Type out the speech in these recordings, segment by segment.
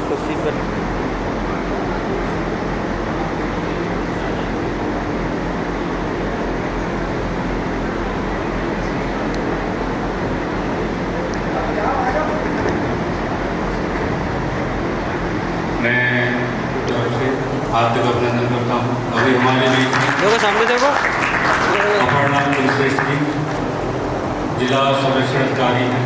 कुर्सी पर। हार्दिक अभिनंदन करता हूँ। अभी हमारे बीच देखो सामने देखो, अपर्णा कुलश्रेष्ठ जी जिला संरक्षण अधिकारी हैं।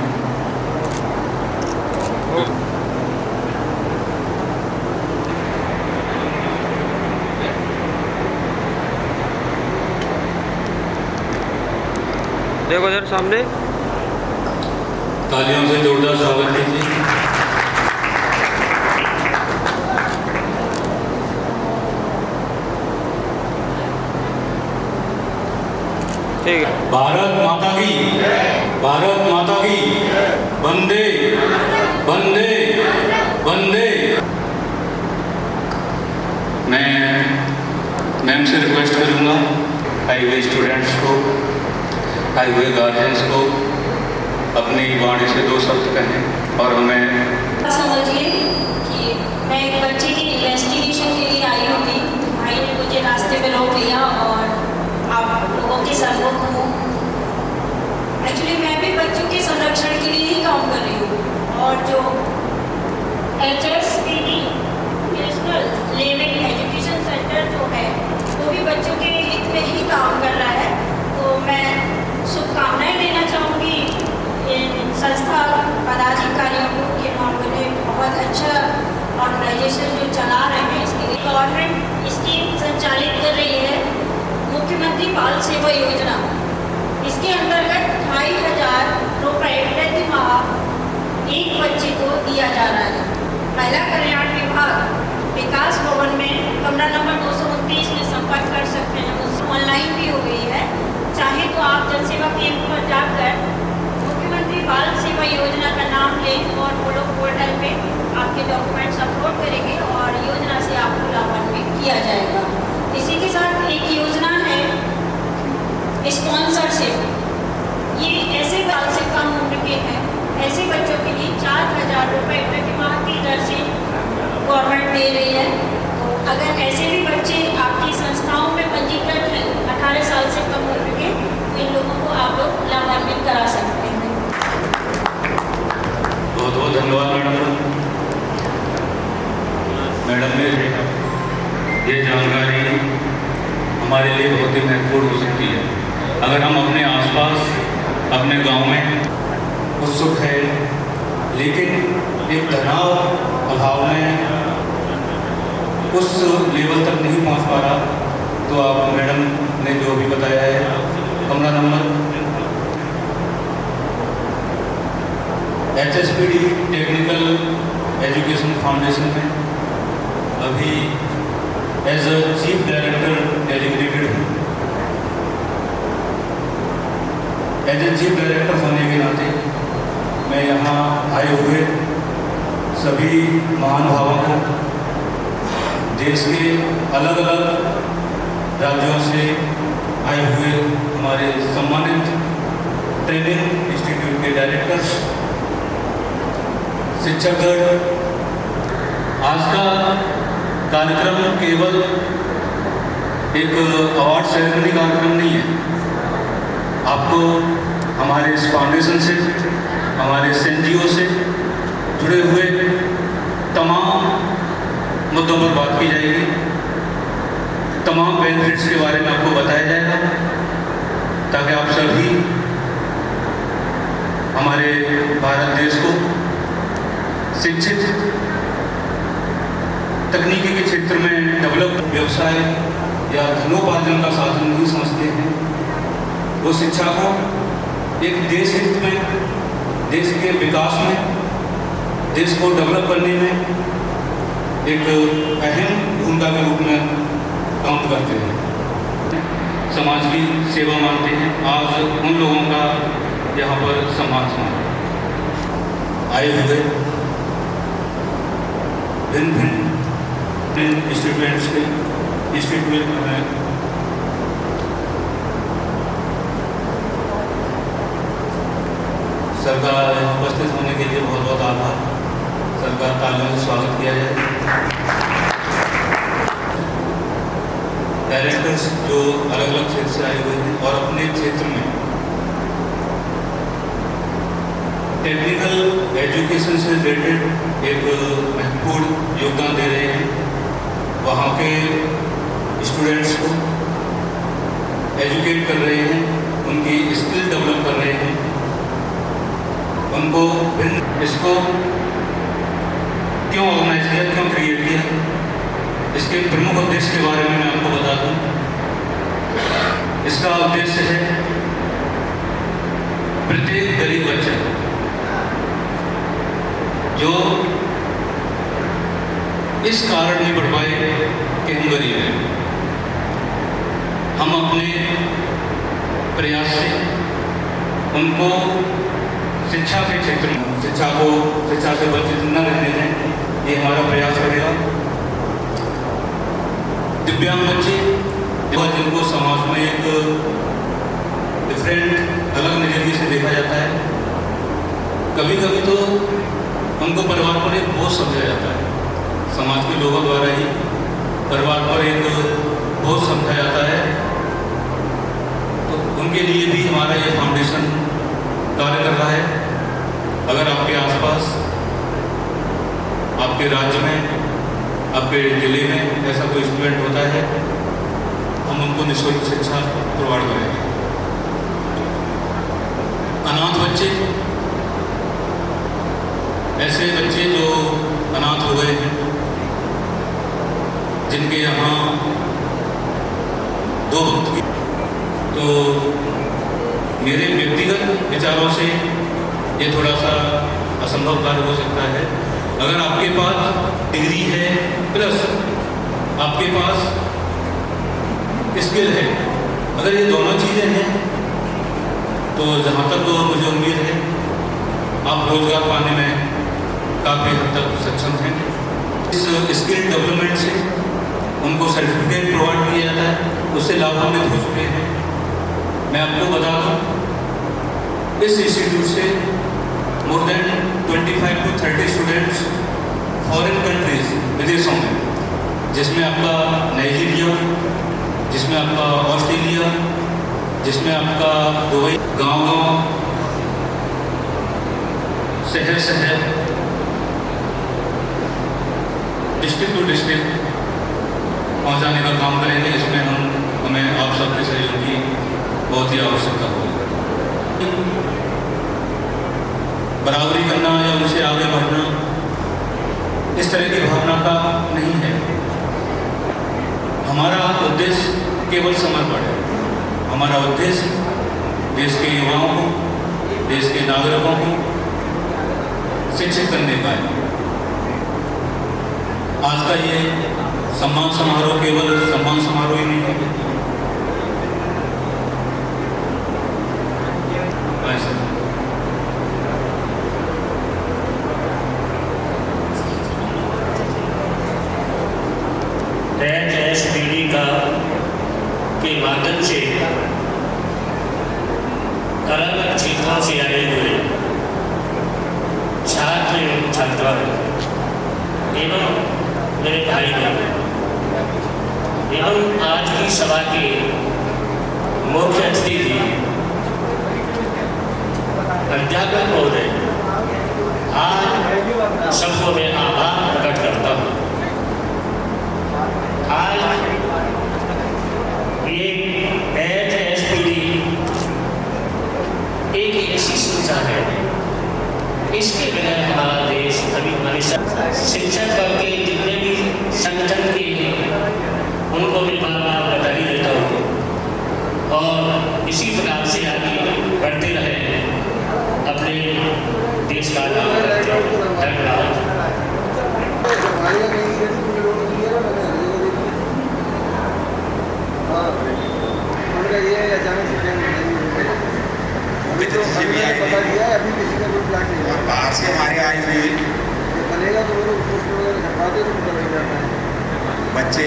देखो इधर सामने, तालियों से जोरदार स्वागत कीजिए। ठीक है। भारत माता की, भारत माता की, वंदे वंदे वंदे। मैं मैम से रिक्वेस्ट करूंगा, आए हुए स्टूडेंट्स को, आए हुए गार्जियंस को अपनी वाणी से 2 शब्द कहें और हमें समझिए कि मैं एक बच्चे की इन्वेस्टिगेशन के लिए आई हुई थी। भाई ने मुझे रास्ते में रोक लिया और आप लोगों के सम्मुख हूँ। एक्चुअली मैं भी बच्चों के संरक्षण के लिए ही काम कर रही हूँ और जो HSPD national level education centre जो है वो भी बच्चों के हित में ही काम कर रहा है। तो मैं शुभकामनाएं देना चाहूँगी इन संस्था पदाधिकारियों को कि उन्होंने बहुत अच्छा ऑर्गेनाइजेशन जो चला रहे हैं, इसके लिए गवर्नमेंट स्कीम संचालित कर रही है, मुख्यमंत्री बाल सेवा योजना। इसके अंतर्गत 25,000 रुपये प्रति माह एक बच्चे को दिया जा रहा है। महिला कल्याण विभाग विकास भवन में कमरा नंबर 229 में संपर्क कर सकते हैं। उससे ऑनलाइन भी हो गई है। चाहे तो आप जनसेवा केंद्र पर जाकर मुख्यमंत्री बाल सेवा योजना का नाम लें और वो लोग पोर्टल पे आपके डॉक्यूमेंट्स अपलोड करेंगे और योजना से आपको लाभान्वित किया जाएगा। इसी के साथ एक योजना है स्पॉन्सरशिप। ये ऐसे साल से कम उम्र के हैं, ऐसे बच्चों के लिए 4,000 रुपये प्रति माह की दर से गवर्नमेंट दे रही है। तो अगर ऐसे भी बच्चे आपकी संस्थाओं में पंजीकृत हैं 18 साल से कम उम्र के, इन लोगों को आप लोग लाभान्वित करा सकते हैं। बहुत बहुत धन्यवाद मैडम। मैडम ने ये जानकारी हमारे लिए बहुत ही महत्वपूर्ण हो सकती है। अगर हम अपने आसपास, अपने गांव में उत्सुक है लेकिन एक तनाव अभाव में उस लेवल तक नहीं पहुंच पा रहा, तो आप मैडम ने जो भी बताया है, कमरा number HSPD technical education foundation में अभी as a chief director designated हूँ। एज ए चीफ डायरेक्टर होने के नाते मैं यहाँ आए हुए सभी महानुभावों को, देश के अलग अलग राज्यों से आए हुए हमारे सम्मानित ट्रेनिंग इंस्टीट्यूट के डायरेक्टर्स, शिक्षकगण, आज का कार्यक्रम केवल एक अवार्ड सेरेमनी कार्यक्रम नहीं है। आपको हमारे इस फाउंडेशन से, हमारे इस NGO से जुड़े हुए तमाम मुद्दों पर बात की जाएगी, तमाम बेनिफिट्स के बारे में आपको बताया जाएगा, ताकि आप सभी हमारे भारत देश को शिक्षित, तकनीकी के क्षेत्र में डेवलप व्यवसाय या धनोपार्जन का साधन नहीं समझते हैं। वो शिक्षा को एक देश हित में, देश के विकास में, देश को डेवलप करने में एक अहम भूमिका के रूप में काम करते हैं, समाज की सेवा मानते हैं। आज उन लोगों का यहाँ पर सम्मान आए हुए भिन्न भिन्न स्टूडेंट्स के इंस्टीट्यूट में सरकार उपस्थित होने के लिए बहुत बहुत आभार। सबका तालियों से स्वागत किया जाए। डायरेक्टर्स जो अलग अलग क्षेत्र से आए हुए हैं और अपने क्षेत्र में टेक्निकल एजुकेशन से रिलेटेड एक महत्वपूर्ण योगदान दे रहे हैं, वहाँ के स्टूडेंट्स को एजुकेट कर रहे हैं, उनकी स्किल डेवलप कर रहे हैं, उनको इसको क्यों ऑर्गेनाइज किया, क्यों क्रिएट किया, इसके प्रमुख उद्देश्य के बारे में मैं आपको बता दूं। इसका उद्देश्य है प्रत्येक गरीब बच्चा जो इस कारण नहीं पढ़ पाए कि हम गरीब हैं, हम अपने प्रयास से उनको शिक्षा के क्षेत्र में शिक्षा से वंचित न रहने दें, ये हमारा प्रयास रहेगा। दिव्यांग बच्चे जिनको समाज में एक डिफरेंट अलग नज़रिए से देखा जाता है, कभी कभी तो उनको परिवार पर एक बोझ समझा जाता है, समाज के लोगों द्वारा ही परिवार पर एक बोझ समझा जाता है। तो उनके लिए भी हमारा ये फाउंडेशन कार्य कर रहा है। अगर आपके आसपास, आपके राज्य में, आपके जिले में ऐसा कोई स्टूडेंट होता है, हम उनको निःशुल्क शिक्षा प्रोवाइड करेंगे। अनाथ बच्चे, ऐसे बच्चे जो अनाथ हो गए हैं, जिनके यहाँ दो वक्त की, तो मेरे व्यक्तिगत विचारों से ये थोड़ा सा असंभव कार्य हो सकता है। अगर आपके पास डिग्री है प्लस आपके पास स्किल है, अगर ये दोनों चीज़ें हैं तो जहाँ तक मुझे उम्मीद है आप रोजगार पाने में काफ़ी हद तक सक्षम हैं। इस स्किल डेवलपमेंट से उनको सर्टिफिकेट प्रोवाइड किया जाता है, उससे लाभान्वित हो चुके हैं। मैं आपको बता दूँ, इस इंस्टीट्यूट से more than 25 to 30 students foreign countries, विदेशों में, जिसमें आपका नाइजीरिया, जिसमें आपका ऑस्ट्रेलिया, जिसमें आपका दुबई, गांव-गांव, शहर डिस्ट्रिक्ट टू डिस्ट्रिक्ट पहुंचाने का काम करेंगे। इसमें हमें आप सबके सहयोग की बहुत ही आवश्यकता होगी। बराबरी करना या उनसे आगे बढ़ना इस तरह की भावना का नहीं है। हमारा उद्देश्य केवल समर्पण है। हमारा उद्देश्य देश के युवाओं को, देश के नागरिकों को शिक्षित करने का है। आज का ये सम्मान समारोह केवल सम्मान समारोह ही नहीं है। एचएसपीडी का के माध्यम से अलग अलग क्षेत्रों से आए हुए छात्र एवं छात्राएं एवं मेरे भाई बहन एवं आज की सभा के मुख्य अतिथि अध्यापक महोदय, आज सबको मैं आभार प्रकट करता हूँ। आज ये एचएसपीडी एक ऐसी संस्था है, इसके बगैर हमारा देश अभी हमारे शिक्षक वर्ग के जितने भी संगठन के उनको मैं बार-बार बता ही देता हूँ और इसी प्रकार से आगे बढ़ते रहे, अपने देश का नाम करते हैं। धन्यवाद। बाहर से हमारे आए हुए बच्चे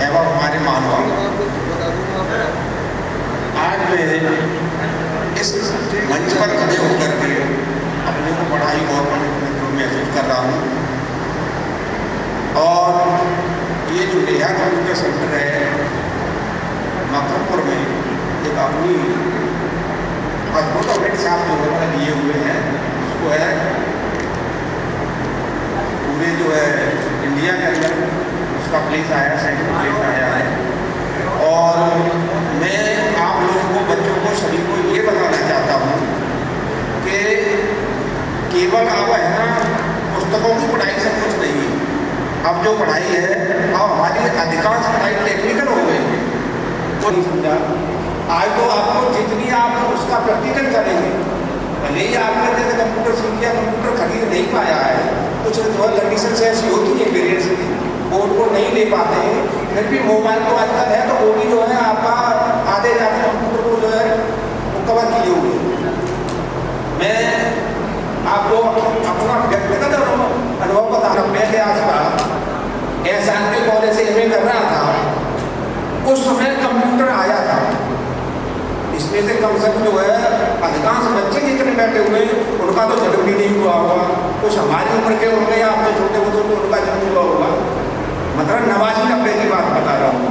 एवं हमारे मानव आज मैं इस मंच पर खड़े होकर के अपने को बड़ा ही गौरवान्वित महसूस कर रहा हूँ। और ये जो नेहा कंप्यूटर सेंटर है मकरपुर में, एक अपनी अद्भुत अपडेट साहब जो है लिए हुए हैं, उसको है पूरे जो है इंडिया के अंदर उसका प्लेस आया, सेकंड प्लेस आया है। और मैं आप लोगों को, बच्चों को, सभी को ये बताना चाहता हूँ कि केवल अब है ना पुस्तकों की पढ़ाई से कुछ नहीं है। अब जो पढ़ाई है, अब हमारी अधिकांश पढ़ाई टेक्निकल हो गई है। वो नहीं समझा, आज तो आपको जितनी आप उसका प्रैक्टिकल करेंगे, भले ही आपने जैसे कंप्यूटर सीख लिया, कंप्यूटर खरीद नहीं पाया है, कुछ जो है कंडीशन से ऐसी होती है, पेरेंट्स की बोर्ड को नहीं ले पाते हैं, फिर भी मोबाइल तो आजकल है, तो वो भी जो है आपका आधे ज़्यादा कंप्यूटर को जो है वो कवर किए हुए। मैं आपको अपना व्यक्तिगत अनुभव बता रहा हूँ। मैं आज का SRK कॉलेज से MA कर रहा था, उस समय कंप्यूटर आया था। इसमें से कम से कम जो है अधिकांश बच्चे जितने बैठे हुए हैं उनका तो जन्म भी नहीं हुआ होगा, कुछ हमारी उम्र के होंगे या आप तो छोटे होते तो उनका जन्म हुआ होगा। मतलब 89-90 की बात बता रहा हूँ।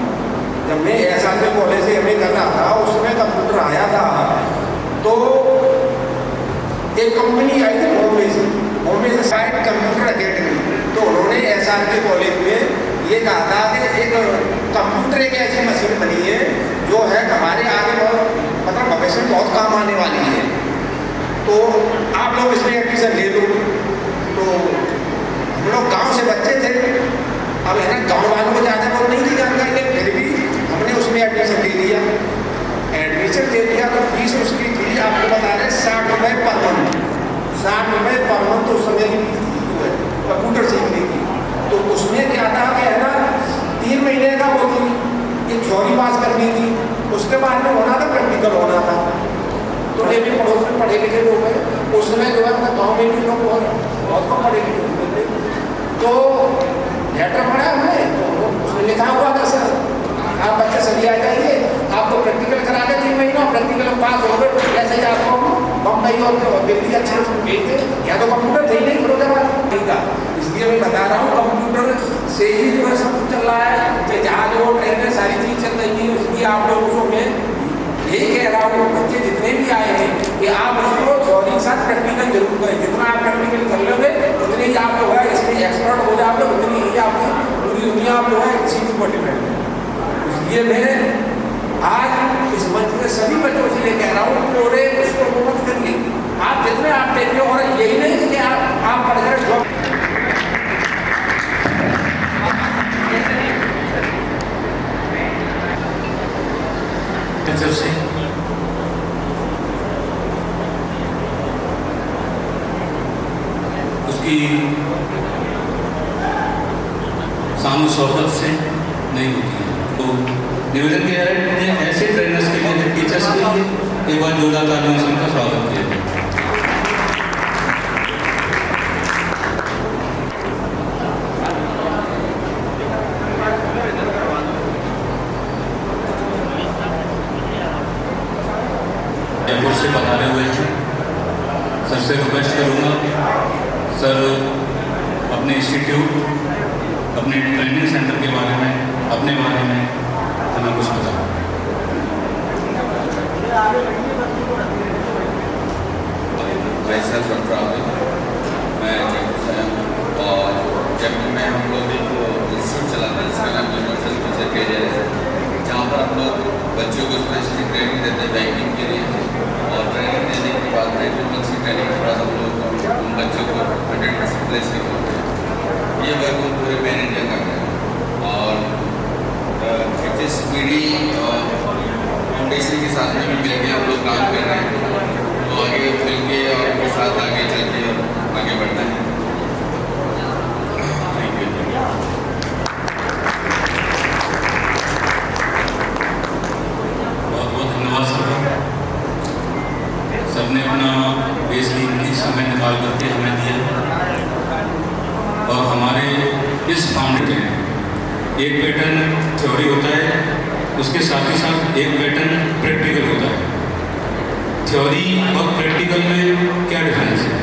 जब मैं SRK कॉलेज से MA कर रहा था, उस समय कंप्यूटर आया था, तो एक कंपनी आई थी बॉम्बे से शायद कंप्यूटर अकेडमी, तो उन्होंने SRK कॉलेज में ये कहा था कि एक कंप्यूटर एक ऐसी मशीन बनी है जो है हमारे आगे बहुत मतलब भविष्य में बहुत काम आने वाली है, तो आप लोग इसमें एडमिशन ले लो। तो हम लोग गाँव से बच्चे थे, अब है ना गाँव वालों को ज़्यादा बहुत नहीं थी जानकारी, लेकिन फिर भी हमने उसमें एडमिशन ले लिया। एडमिशन ले लिया तो फीस उसकी थी, आपको बता रहे 60 रुपये पर मंथ। 60 रुपये पर मंथ उस समय की फीस थी जो है कंप्यूटर सीखने की। तो उसमें क्या था कि है ना 3 महीने का वो थी, ये थ्योरी पास करनी थी, उसके बाद में होना था प्रैक्टिकल होना था। तो ये भी पड़ोस में पढ़े लिखे लोग हैं, उस समय जो है गाँव में भी लोग बहुत कम पढ़े लिखे होते थे। तो लेटर पढ़ा हमने, तो उसमें लिखा हुआ था सर आप बच्चे सभी आ जाइए, आपको प्रैक्टिकल करा दे 3 महीनों, प्रैक्टिकल पास हो गए जैसे ही आपको बम्बई और दिल्ली अच्छे भेज दे। या तो कंप्यूटर थे ही नहीं फिरोजाबाद नहीं था, इसलिए मैं बता रहा हूँ कंप्यूटर से ही जो है सब कुछ चल रहा है, जहाज वो ट्रेनें सारी चीज़ चल रही है। इसलिए आप लोगों को मैं यही कह रहा हूँ, बच्चे जितने भी आए हैं कि आप उसको थ्योरी के साथ प्रैक्टिकल जरूर करें। जितना आप प्रैक्टिकल कर लोगे उतने ही आप जो है इसमें एक्सपर्ट हो जाओगे, उतनी ही आपकी पूरी दुनिया आप जो है सीखने पर डिपेंड है। इसलिए मैं आज इस मंच में सभी बच्चों से ये कह रहा हूँ पूरे उसको मत करिए, आप जितने आप टेक्निक, और यही नहीं कि आप पढ़कर जॉब से उसकी शान शौकत से नहीं होती है। तो निवेदन किया है कि ऐसे ट्रेनर्स के लिए, टीचर्स के लिए एक बार जोरदार तालियों से उनका स्वागत किया जाए। जयपुर से पधारे हुए हैं, सर से रिक्वेस्ट करूँगा सर अपने इंस्टीट्यूट, अपने ट्रेनिंग सेंटर के बारे में, अपने बारे में हमें कुछ बताओ। मैं जयपुर से हूँ और जयपुर में हम लोग एक इंस्टीट्यूट चलाते हैं जिसका नाम यूनिवर्सल टीचर कैरियर है, जहाँ पर हम लोग बच्चों को स्पेशली ट्रेनिंग देते हैं बैंकिंग के लिए। और ट्रेनिंग देने के बाद में 2 मंथ्स की ट्रेनिंग के बाद हम लोग उन बच्चों को 100% प्लेस करते हैं। ये वर्क हम पूरे पैन इंडिया करते हैं और इस पीढ़ी फाउंडेशन के साथ में भी मिलकर हम लोग काम कर रहे हैं, तो आगे मिल के और उनके साथ आगे चल के आगे बढ़ना है। Thank you. बहुत बहुत धन्यवाद सर ने अपना बेसकीमती समय निकाल करके हमें दिया। और हमारे इस फाउंड में एक पैटर्न थ्योरी होता है, उसके साथ ही साथ एक पैटर्न प्रैक्टिकल होता है। थ्योरी और प्रैक्टिकल में क्या डिफरेंस है?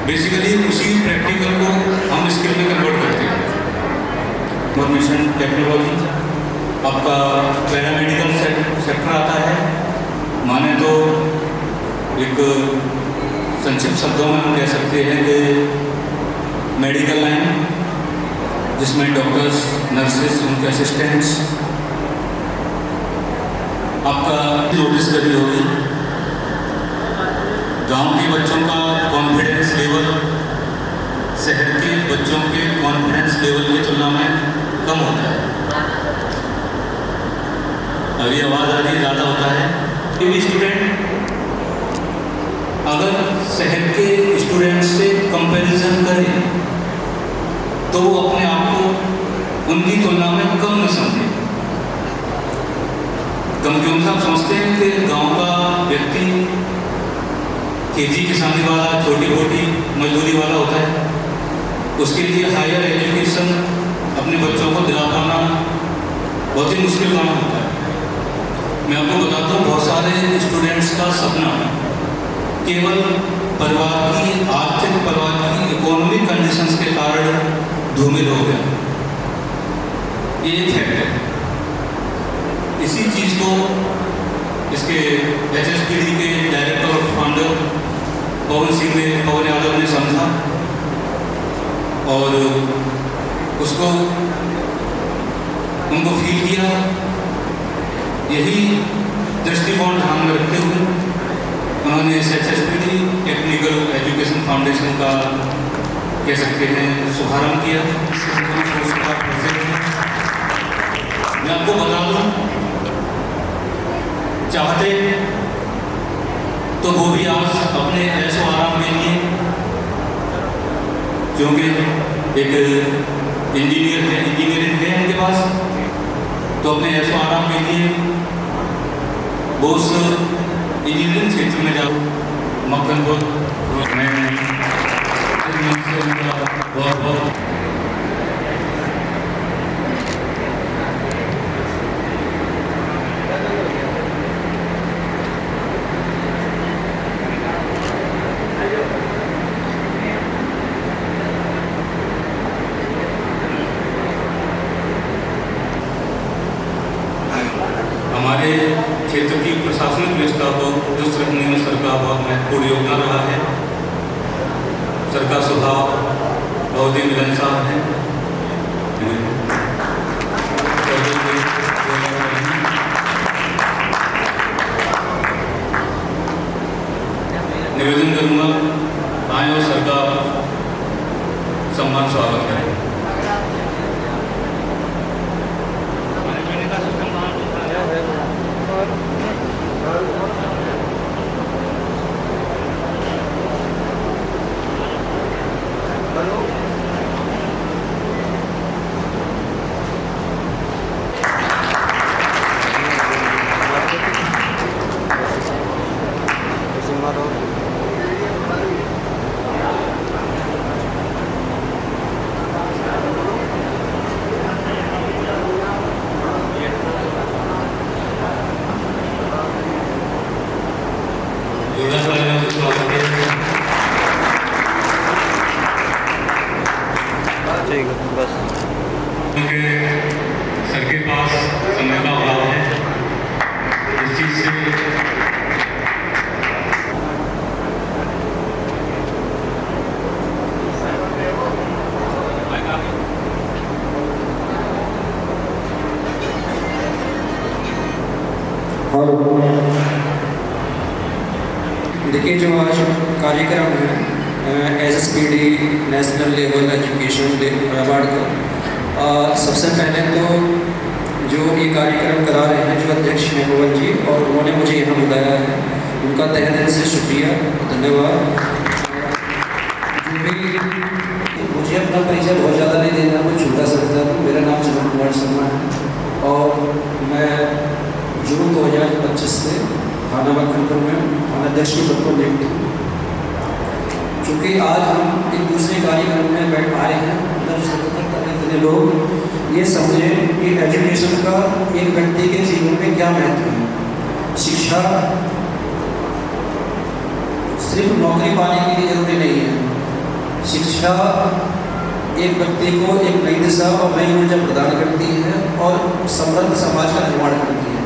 बेसिकली उसी प्रैक्टिकल को हम स्किल में कन्वर्ट करते हैं। इंफॉर्मेशन टेक्नोलॉजी आपका पैरामेडिकल सेक्टर आता है। माने तो एक संक्षिप्त शब्दों में हम कह सकते हैं कि मेडिकल लाइन, जिसमें डॉक्टर्स, नर्सेस, उनके असिस्टेंट्स। आपका नोटिस करी होगी, गांव के बच्चों का कॉन्फिडेंस लेवल शहर के बच्चों के कॉन्फिडेंस लेवल की तुलना में कम होता है। अभी आवाज़ आ रही ज़्यादा होता है। कोई स्टूडेंट अगर शहर के स्टूडेंट से कंपैरिजन करे तो वो अपने आप को उनकी तुलना में कम न समझे। कम क्यों? आप समझते हैं कि गांव का व्यक्ति खेती किसानी वाला, छोटी मोटी मजदूरी वाला होता है, उसके लिए हायर एजुकेशन अपने बच्चों को दिला पाना बहुत ही मुश्किल काम होता है। मैं आपको बताता हूँ, बहुत सारे स्टूडेंट्स का सपना केवल परिवार की आर्थिक, परिवार की इकोनॉमिक कंडीशंस के कारण धूमिल हो गया। ये एक फैक्ट है। इसी चीज़ को इसके HSPD के डायरेक्टर और फाउंडर पवन यादव ने समझा और उसको उनको फील किया। यही दृष्टिकोण ध्यान में रखते हुए उन्होंने HSPD टेक्निकल एजुकेशन फाउंडेशन का कह सकते हैं शुभारंभ किया। मैं आपको बता दूं, चाहते तो वो भी आज अपने ऐसो आराम के लिए, क्योंकि एक इंजीनियरिंग है उनके पास, तो अपने ऐसो आराम के लिए वो उस इंजीनियरिंग क्षेत्र में जाओ। मक्खनपुर में बहुत बहुत हमारे क्षेत्र की प्रशासनिक व्यवस्था को दुरुस्त रखने में सरकार बहुत महत्वपूर्ण योगदान रहा है। सरकार स्वभाव बहुत ही मिलनसार है। निवेदन करूँगा, आए और सरकार सम्मान स्वागत करें। ठीक है, बस सर के पास समय का अभाव है। इस चीज़ से देखिए, जो आज कार्यक्रम है HSPD national level education award का, सबसे पहले तो जो ये कार्यक्रम करा रहे हैं, जो अध्यक्ष हैं पवन जी, और उन्होंने मुझे यहाँ बुलाया है, उनका तहे दिल से शुक्रिया, धन्यवाद। जो भी मुझे अपना परिचय बहुत ज़्यादा नहीं देना, कुछ छोटा सा बता दूँ। मेरा नाम चमन कुमार शर्मा है और मैं जून 2025 से थाना मक्खनपुर में थानाध्यक्ष के पद पर नियुक्त हूँ। चूँकि आज हम एक दूसरे कार्यक्रम में बैठ आए हैं, इतने लोग ये समझें कि एजुकेशन का एक व्यक्ति के जीवन में क्या महत्व है। शिक्षा सिर्फ नौकरी पाने के लिए जरूरी नहीं है। शिक्षा एक व्यक्ति को एक नई दिशा और नई ऊर्जा प्रदान करती है और समृद्ध समाज का निर्माण करती है।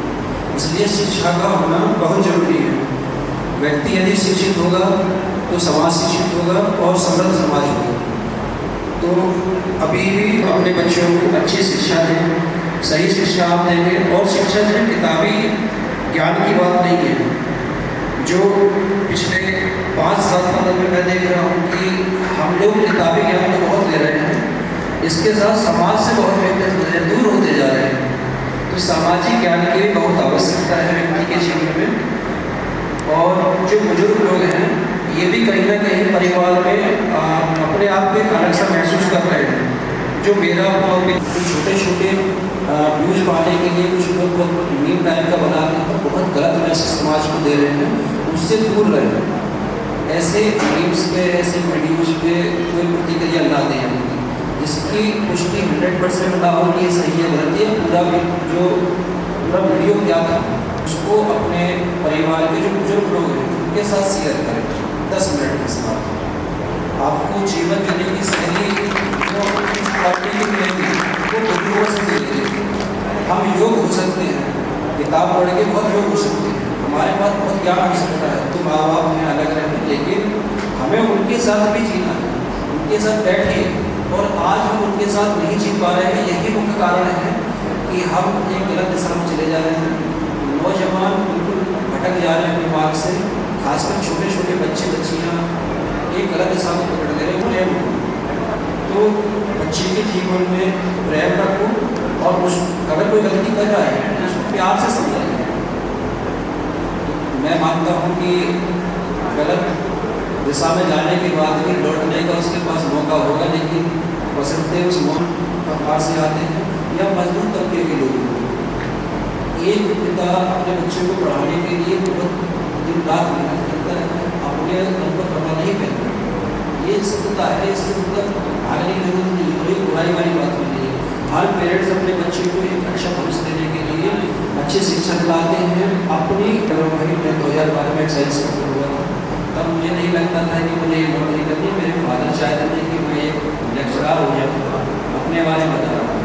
इसलिए शिक्षा का होना बहुत जरूरी है। व्यक्ति यदि शिक्षित होगा तो समाज शिक्षित होगा और समृद्ध समाज होगा। तो अभी भी अपने बच्चों को अच्छी शिक्षा दें, सही शिक्षा आप देंगे। और शिक्षा जो किताबी ज्ञान की बात नहीं है। जो पिछले 5-7 सालों में मैं देख रहा हूँ कि हम लोग किताबी ज्ञान तो बहुत ले रहे हैं, इसके साथ समाज से बहुत दूर होते जा रहे हैं। तो सामाजिक ज्ञान की भी बहुत आवश्यकता है व्यक्ति के जीवन में। और जो बुजुर्ग लोग हैं ये भी कहीं ना कहीं परिवार में अपने आप में अलग सा महसूस कर रहे हैं। जो मेरा छोटे छोटे व्यूज पाने के लिए कुछ लोग बहुत मीम टाइप का बना के बहुत गलत मैसेज समाज को दे रहे हैं, उससे दूर रहें। ऐसे मीम्स पे, ऐसे वीडियोज पे कोई प्रतिक्रिया ना दें जिसकी पुष्टि 100% ना हो कि सही है गलत है। पूरा वीडियो क्या था उसको अपने परिवार के जो बुजुर्ग लोग हैं उनके साथ शेयर करें 10 मिनट के साथ। आपको जीवन जीने की सही जो मिलेगी वो बुजुर्गों से मिलेगी। हम योग हो सकते हैं, किताब पढ़ के बहुत योग हो सकते हैं, हमारे पास बहुत ज्ञान हो सकता है। तो माँ बाप हमें अलग रहते, लेकिन हमें उनके साथ भी जीना है, उनके साथ बैठिए। और आज हम उनके साथ नहीं जी पा रहे हैं, यही मुख्य कारण है कि हम एक गलत दिशा में चले जा रहे हैं। नौजवान बिल्कुल भटक जा रहे हैं अपने मार्ग से, खासकर छोटे छोटे बच्चे बच्चियाँ एक गलत दिशा में पकड़ ले रहे हैं। तो बच्चे के जीवन में प्रेम रखो और अगर कोई गलती कर रहा है तो उसको प्यार से समझाइए। मैं मानता हूँ कि गलत दिशा में जाने के बाद भी लौटने का उसके पास मौका होगा, लेकिन बसंते उस प्रकार से आते हैं या मजदूर तबके के लोग। एक पिता अपने बच्चे को पढ़ाने के लिए बहुत दिन रात मेहनत करता है, अपने घर पर कपड़ा नहीं पहनता। ये सत्यता है, इससे मतलब भागने की जरूरत नहीं है, कोई बुराई वाली बात नहीं है। हर पेरेंट्स अपने बच्चे को एक अच्छा भविष्य देने के लिए अच्छी शिक्षा दिलाते हैं। अपनी मैं 2012 में एक्साइज करता हुआ था, तब मुझे नहीं लगता था कि मुझे ये नौकरी करनी। मेरे फादर चाहते थे कि मैं एक लेक्चरर हो जाऊँ। अपने बारे में बता रहा हूँ,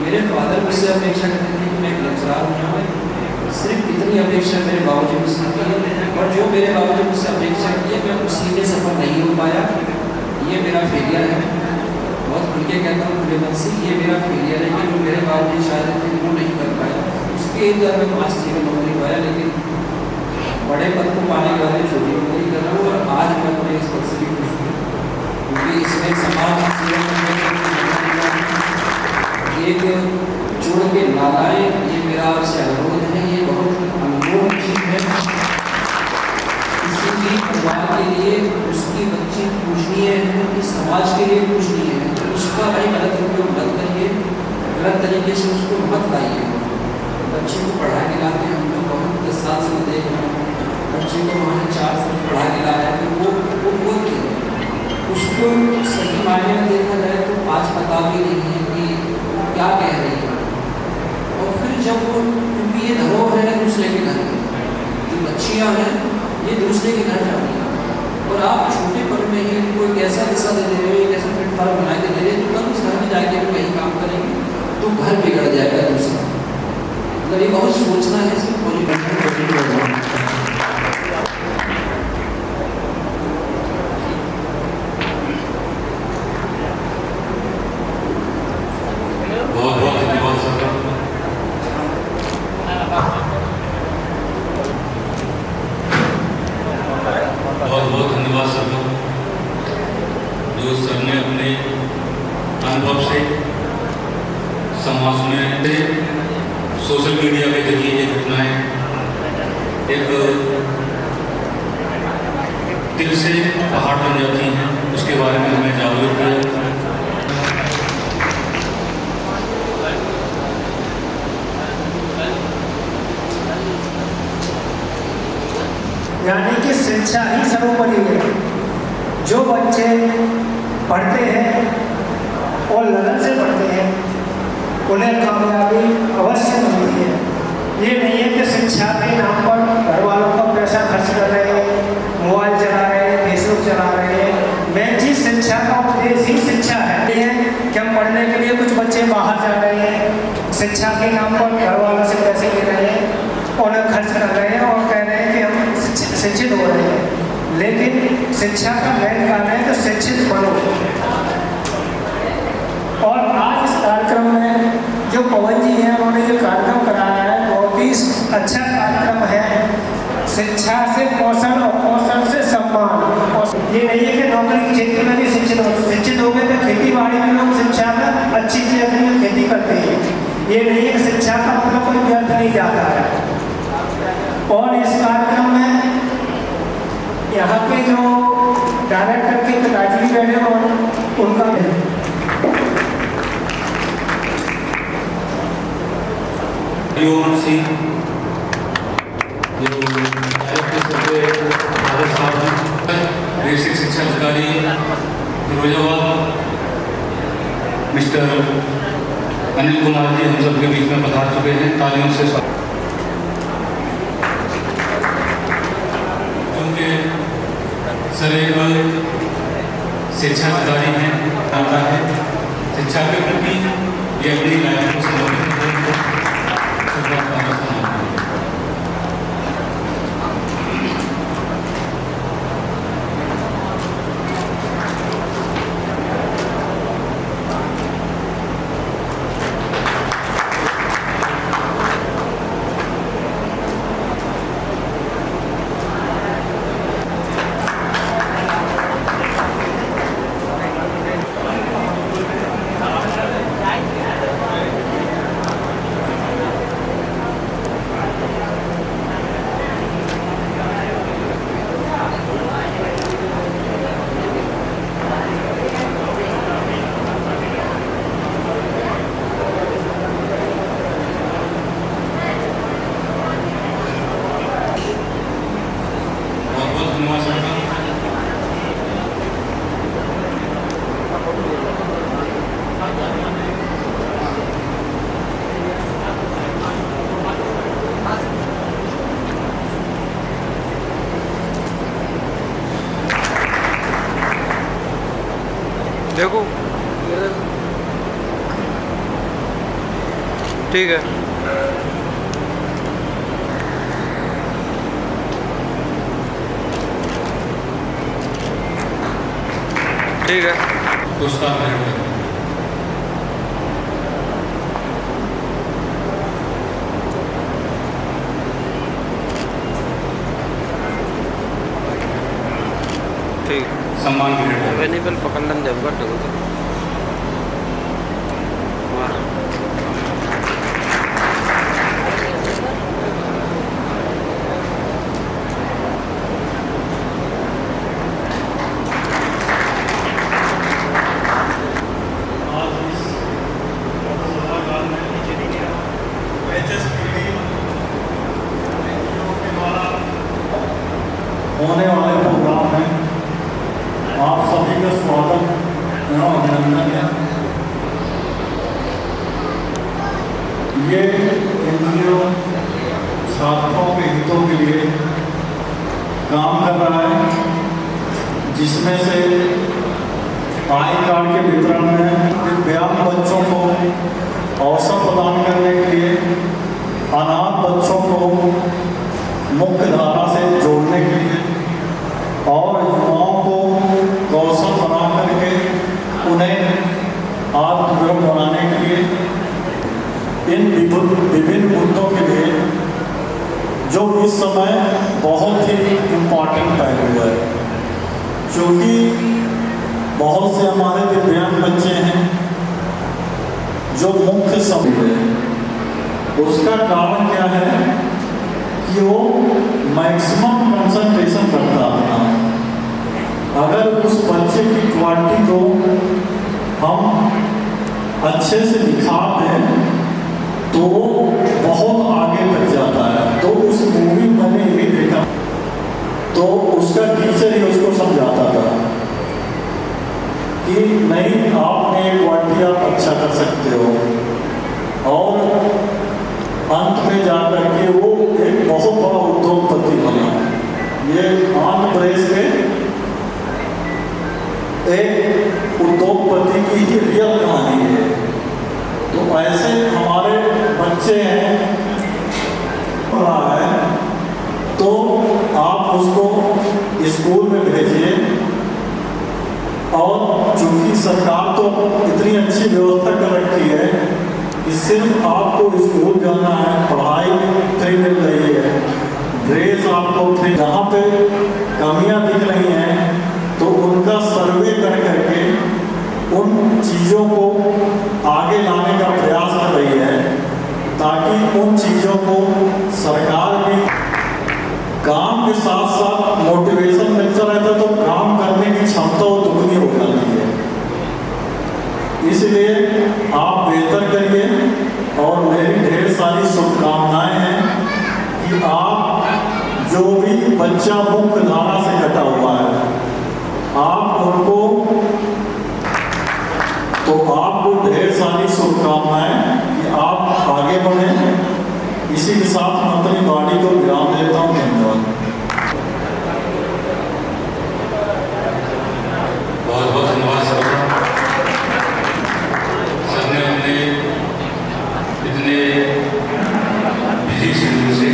मेरे फादर मुझसे अपेक्षा करते थे कि मैं एक लेक्चरर हो जाऊँ। सिर्फ इतनी अपेक्षा मेरे बाबूजी मुझसे की, और जो मेरे बाबूजी मुझसे अपेक्षा की है मैं उसी में सफल नहीं हो पाया। ये मेरा फेलियर है। बहुत खुल के कहता हूँ खुले मन से, ये मेरा फेलियर है कि जो मेरे बाबूजी चाहते थे वो नहीं कर पाया। उसके एक में 5 चीज़ें नौकरी पाया, लेकिन बड़े पद को पाने के बाद छोटी नौकरी कर रहा हूँ। और आज मैं अपने इस पद से भी खुश हूँ, क्योंकि इसमें समाज एक जोड़ के लाए। ये मेरा आपसे अनुरोध है, ये बहुत अनमोल चीज़ है। किसी भी परिवार के लिए उसकी बच्ची पूजनीय है, इस समाज के लिए पूजनीय है, तो उसका भाई गलत उपयोग मत करिए, गलत तरीके से उसको मत लाइए। बच्चे को पढ़ा के लाते हैं, हम लोग बहुत 10 साल से देख रहे हैं बच्चे को वहाँ 4 साल पढ़ा के ला रहे हैं, तो वो उसको सही मायने में देखा जाए तो आज पता भी नहीं है कि क्या कह रही है। और फिर जब वो, क्योंकि ये धरोहर है दूसरे के घर में, जो बच्चियाँ हैं ये दूसरे के घर जाती हैं, और आप छोटे पल में ही इनको एक ऐसा दिशा दे दे रहे हो, एक ऐसा प्लेटफॉर्म बना के दे रहे हो, तो कल उस घर में जाके भी कहीं काम करेंगे तो घर बिगड़ जाएगा दूसरा। मतलब ये बहुत सोचना है, इसमें पूरी बहुत धन्यवाद सर, जो सर ने अपने अनुभव से समाज में सोशल मीडिया के जरिए ये घटनाएँ एक दिल से पहाड़ बन जाती हैं, उसके बारे में हमें जागरूक किया। यानी कि शिक्षा ही सर्वोपरि है। जो बच्चे पढ़ते हैं और लगन से पढ़ते हैं उन्हें कामयाबी अवश्य मिलती है। ये नहीं है कि शिक्षा के नाम पर घर वालों का पैसा खर्च कर रहे हैं, मोबाइल चला रहे हैं, फेसबुक चला रहे हैं, मैगजीन बच्चे बाहर जा रहे हैं, शिक्षा के नाम पर घर वालों से पैसे ले रहे हैं, उन्हें खर्च कर रहे हैं और कह रहे हैं कि हम शिक्षित हो रहे हैं। लेकिन शिक्षा का मेन कारण है कि शिक्षित बनो। और आज इस कार्यक्रम में जो पवन जी हैं उन्होंने जो कार्यक्रम कराया है बहुत ही अच्छा कार्यक्रम है। शिक्षा से कौशल और कौशल से सम्मान। और ये नहीं है कि नौकरी के क्षेत्र में भी शिक्षित हो गए तो खेती बाड़ी में लोग शिक्षा में अच्छी चीज़ें खेती करते हैं। ये नहीं है कि शिक्षा का मतलब कोई व्यर्थ नहीं जाता है। और इस कार्यक्रम में यहाँ पे जो डायरेक्टर के पिताजी भी बैठे और उनका बेसिक शिक्षा अधिकारी फिरोजाबाद मिस्टर अनिल कुमार जी हम सबके बीच में पधार चुके हैं। तालियों से क्योंकि सर एक शिक्षा अधिकारी हैं, आता है शिक्षा के प्रति ये अपनी लाइफ को समर्पित देखो ठीक है। ठीक है पुरस्कार ठीक सम्मान वेनिबल पकड़न देवगढ़ तो होने वाले प्रोग्राम में आप सभी का स्वागत एवं अभिनंदन है। ये एनजीओ छात्रों के हितों के लिए काम कर रहा है, जिसमें से आई कार्ड के वितरण में दिव्यांग बच्चों को अवसर प्रदान करने के लिए, अनाथ बच्चों को मुख्य धारा से जोड़ने के लिए और युवाओं को कौशल बना करके उन्हें आत्मनिर्भर बनाने के लिए, इन विभिन्न मुद्दों के लिए जो इस समय बहुत ही इम्पोर्टेंट पहलू है। क्योंकि बहुत से हमारे दिव्यांग बच्चे हैं जो मुख्य समूह है, उसका कारण क्या है कि वो मैक्सिमम कंसंट्रेशन करता अपना। अगर उस बच्चे की क्वालिटी को हम अच्छे से निखार दें तो बहुत आगे तक जाता है। तो उस मूवी मैंने यही देखा, तो उसका टीचर ही उसको समझाता था कि नहीं, आपने ये क्वालिटी आप अच्छा कर सकते हो। और अंत में जाकर के वो एक बहुत बड़ा उद्योगपति बना। ये आंध्र प्रदेश के एक उद्योगपति की ही रियल कहानी है। ऐसे हमारे बच्चे हैं रहा है तो आप उसको स्कूल में भेजिए। और चूंकि सरकार तो इतनी अच्छी व्यवस्था कर रखी है कि सिर्फ आपको स्कूल जाना है, पढ़ाई फ्री मिल रही है, ड्रेस आपको फ्री। जहाँ पे कमियाँ दिख रही हैं तो उनका सर्वे कर करके उन चीज़ों को आगे लाने का प्रयास कर रही है, ताकि उन चीज़ों को सरकार भी काम के साथ साथ मोटिवेशन मिलता रहता है तो काम करने की क्षमता दुगनी हो जाती है। इसलिए आप बेहतर करिए और मेरी ढेर सारी शुभकामनाएं हैं कि आप जो भी बच्चा मुख्य धारा से कटा हुआ है आप उनको, तो आपको ढेर सारी शुभकामनाएं कि आप आगे बढ़ें। इसी के साथ मैं अपनी वाणी को विराम देता हूँ। धन्यवाद। बहुत बहुत धन्यवाद सर ने अपने इतने बिजी शेड्यूल से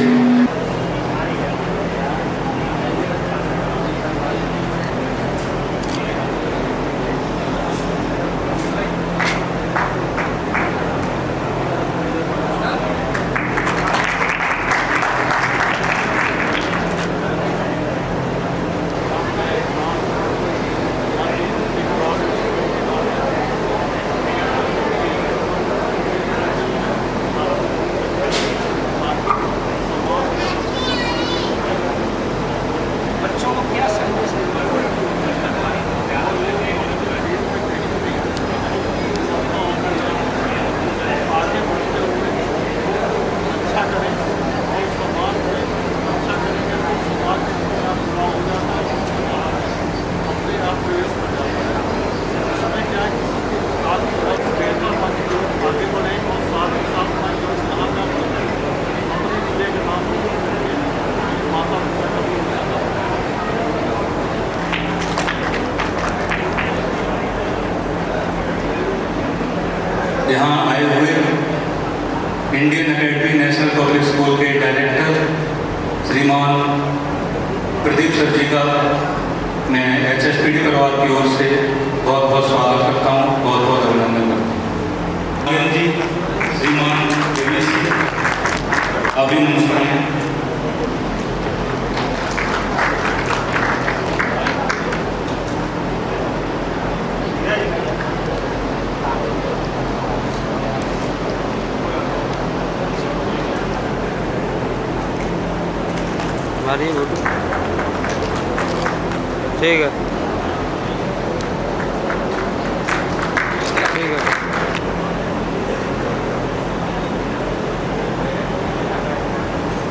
यहाँ आए हुए Indian academy national public school के डायरेक्टर श्रीमान प्रदीप सर जी का मैं HSPD परिवार की ओर से बहुत बहुत स्वागत करता हूँ, बहुत बहुत अभिनंदन करता हूँ। जी श्रीमान अभी नमस्कार हैं। हमारी फोटो ठीक है, ठीक है।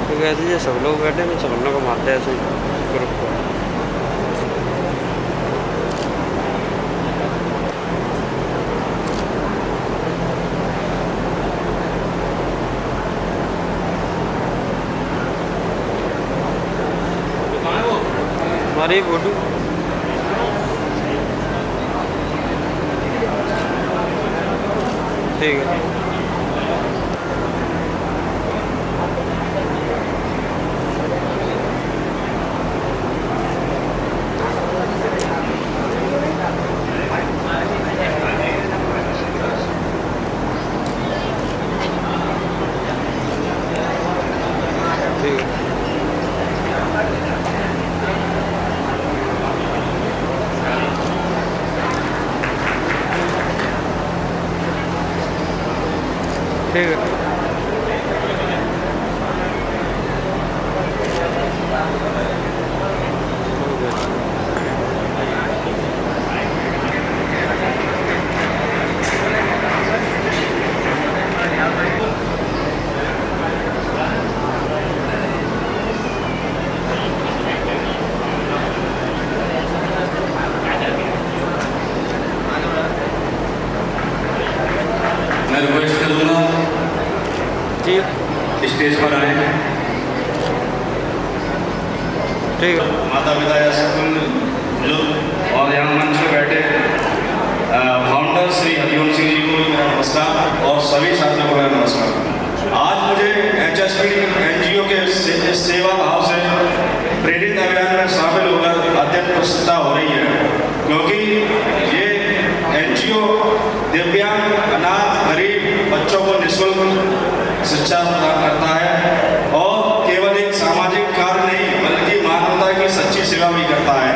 तो कैसे ये सब लोग बैठे हैं, सब लोग को मारते हैं ऐसे ग्रुप को। हमारी फोटो ठीक है। ठीक है। मैं रिक्वेस्ट करूँगा जी स्टेज पर आए। ठीक है। माता पिता या स्कूल बुजुर्ग और यहाँ मंच पे बैठे फाउंडर श्री हरिओम सिंह जी को मेरा नमस्कार और सभी छात्रों आवश्यकता हो रही है, क्योंकि ये NGO दिव्यांग, अनाथ, गरीब बच्चों को निःशुल्क शिक्षा प्रदान करता है और केवल एक सामाजिक कार्य नहीं बल्कि मानवता की सच्ची सेवा भी करता है।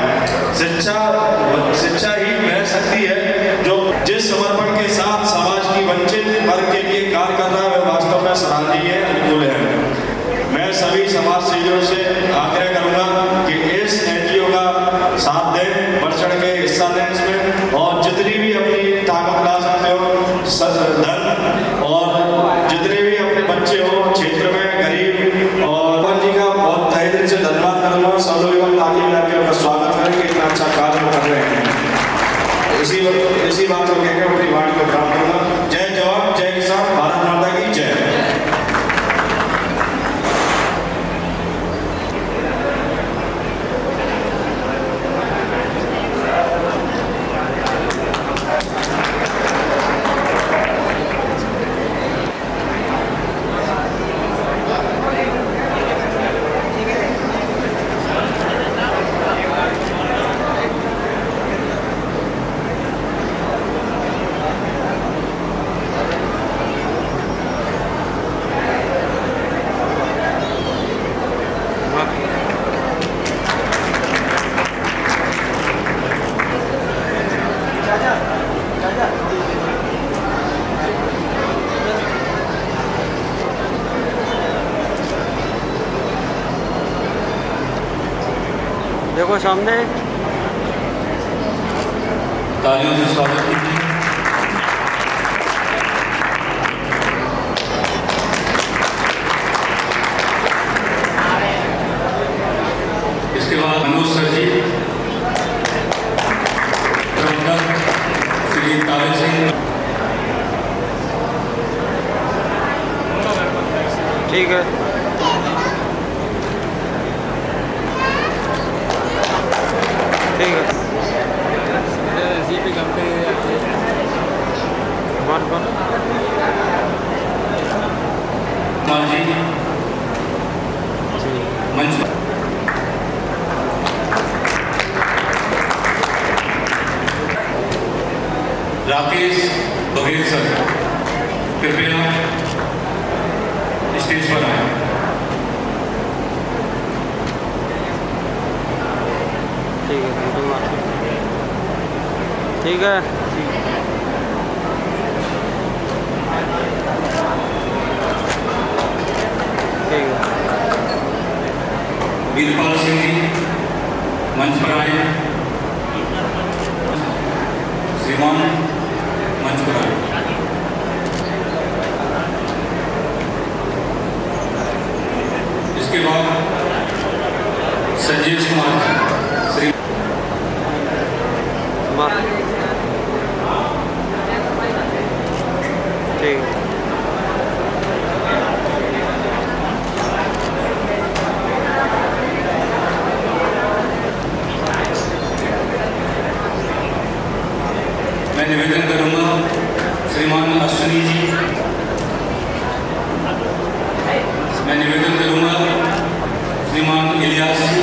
शिक्षा ही वह शक्ति है जो जिस समर्पण के साथ समाज की वंचित वर्ग के लिए कार्य कर रहा है वह वास्तव में सराहनीय है, अनुकूल है। मैं सभी समाज सेवियों से आग्रह करूंगा कि इस NGO का साथ दें, बढ़ चढ़ के हिस्सा लें इसमें, और जितनी भी अपनी ताकत ला सकते हो धन, और जितने भी अपने बच्चे हो क्षेत्र में गरीब, और भगवान जी का बहुत तहे दिल से धन्यवाद करूंगा। सब लोग एवं ताली मिला के उनका स्वागत करें कि इतना अच्छा कार्य वो कर रहे हैं। इसी बात को कहकर अपनी वाणी को प्राप्त करूंगा। जय जवान, जय किसान, भारत माता की जय। देखो सामने तालियों से स्वागत कीजिए। इसके बाद मनोज सर जी, प्रबंधक श्री ताले सिंह। ठीक है, ठीक है। जी मंच पर राकेश बघेल सर कृपया स्टेज पर आए। ठीक है, ठीक है। वीरपाल सिंह जी मंच पर आए। श्रीमान मंच पर आए। इसके बाद संजीव कुमार श्री ठीक है। मैं निवेदन करूंगा श्रीमान अश्विनी जी, मैं निवेदन करूंगा श्रीमान इलियास जी,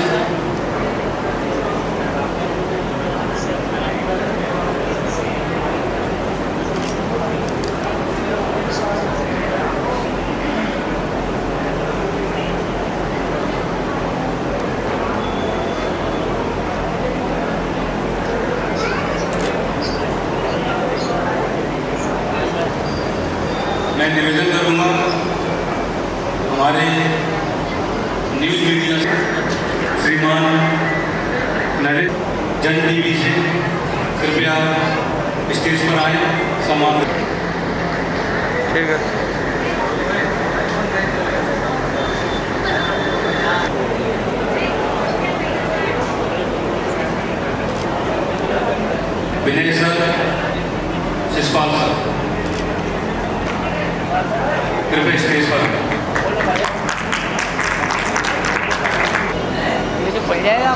मैं निवेदन करूंगा हमारे न्यूज़ मीडिया श्रीमान नरेंद्र जन टीवी से कृपया स्टेज पर आए, सम्मान। ठीक है। विनय सर, शिषपाल सर कृपया स्टेज पर। पड़ जाएगा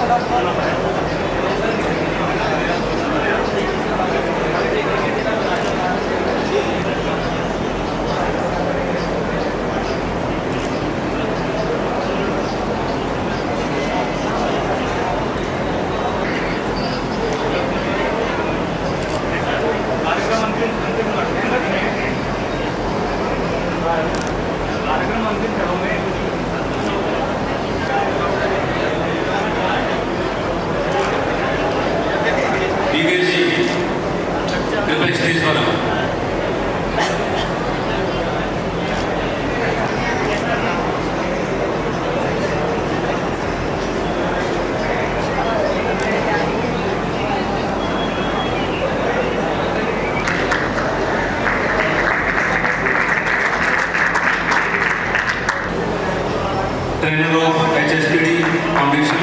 योगेश जी कृपया स्टेज पर आएं। ट्रेनर ऑफ HSPD फाउंडेशन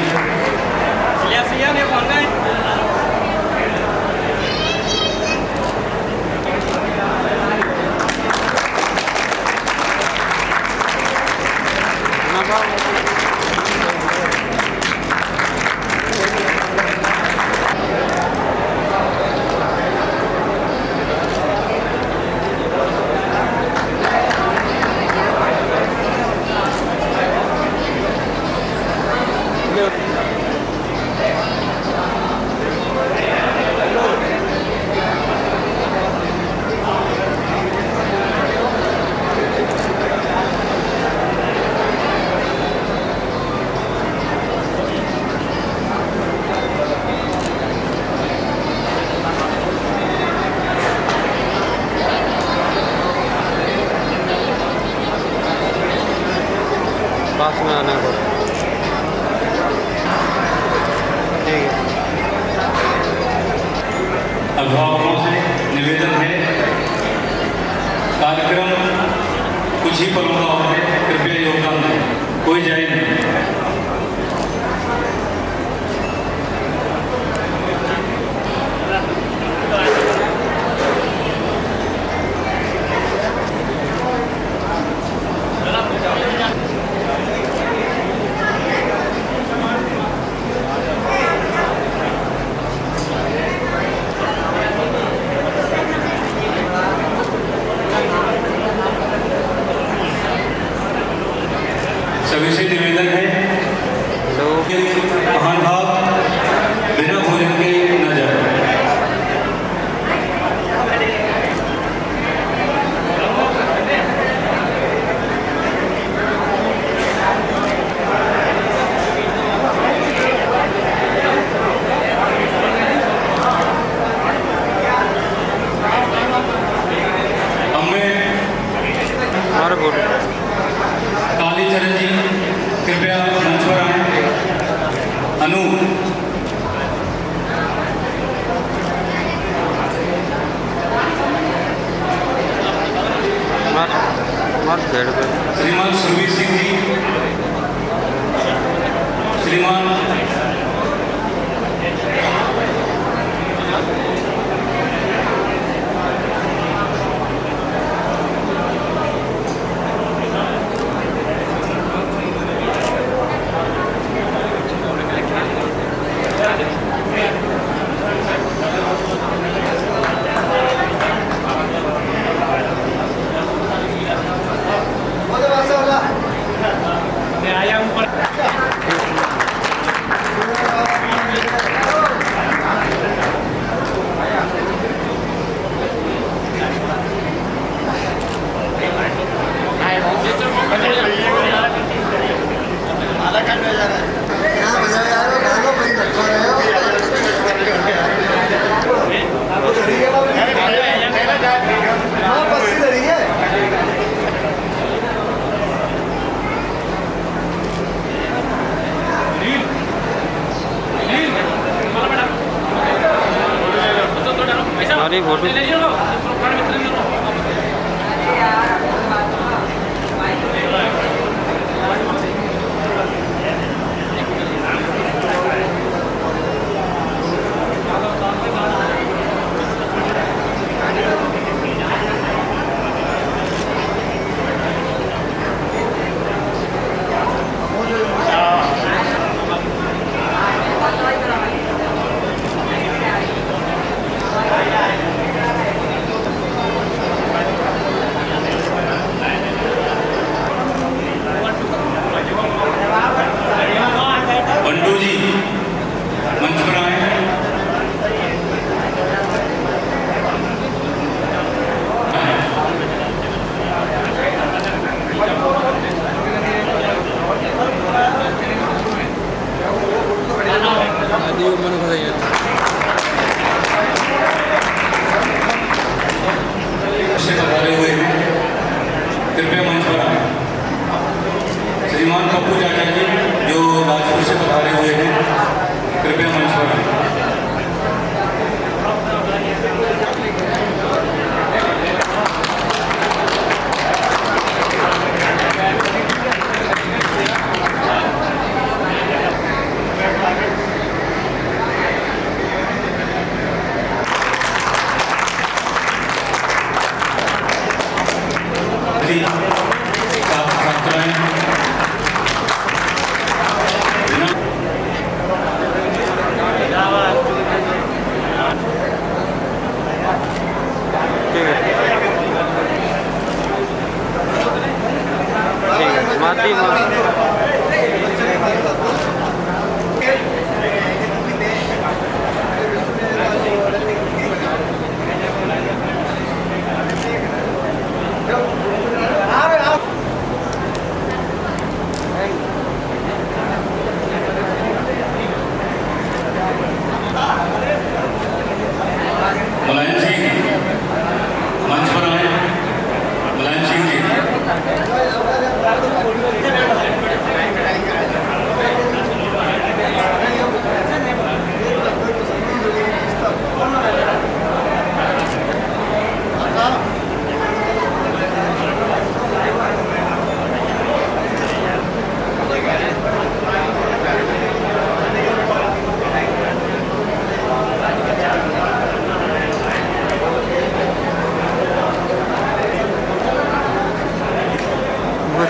पास में आने को ठीक है। अभिभावकों से निवेदन है, कार्यक्रम कुछ ही पलों का और है, कृपया योगदान दें, कोई जाए नहीं। सभी से निवेदन है, महान भाव बिना भोजन के न जाए। हमारे बोल कालीचरण जी कृपया मंच पर आएं। अनु श्रीमान सुरवीर सिंह जी, श्रीमान हमारी फोटो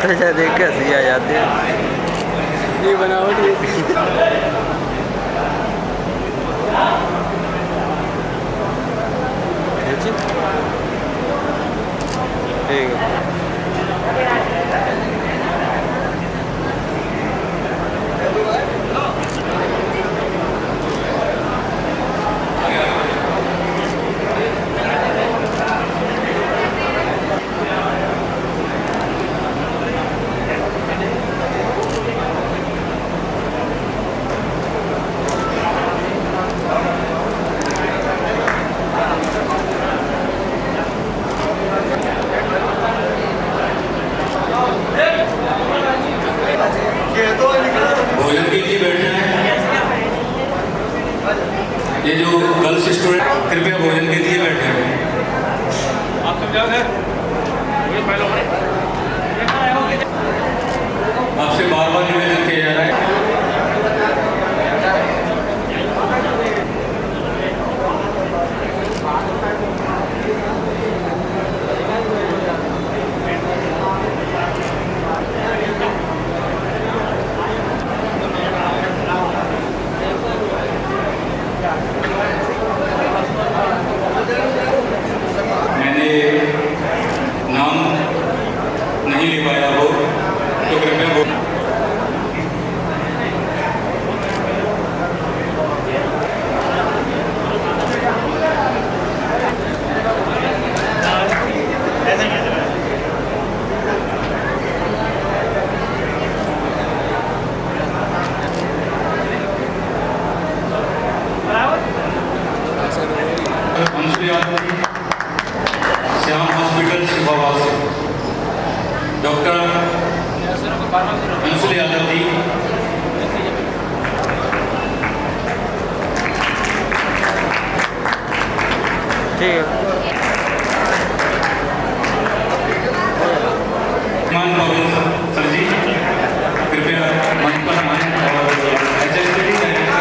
तो देख के हंसी आ जाती है। ये बनावट ठीक है। भोजन के लिए बैठे हैं। ये जो गर्ल्स स्टूडेंट कृपया भोजन के लिए बैठे हैं। आपसे बार बार निवेदन किया जा रहा है। मैंने नाम नहीं ले पाया हो तो कृपया वो अंशुल यादव जी, श्याम हॉस्पिटल सिंहावास से डॉक्टर अंशुल यादव जी, ठीक है। मान पवन सर जी कृपया मंच पर आएं और HSPD डायरेक्टर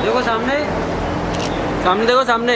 देखो सामने, सामने देखो सामने।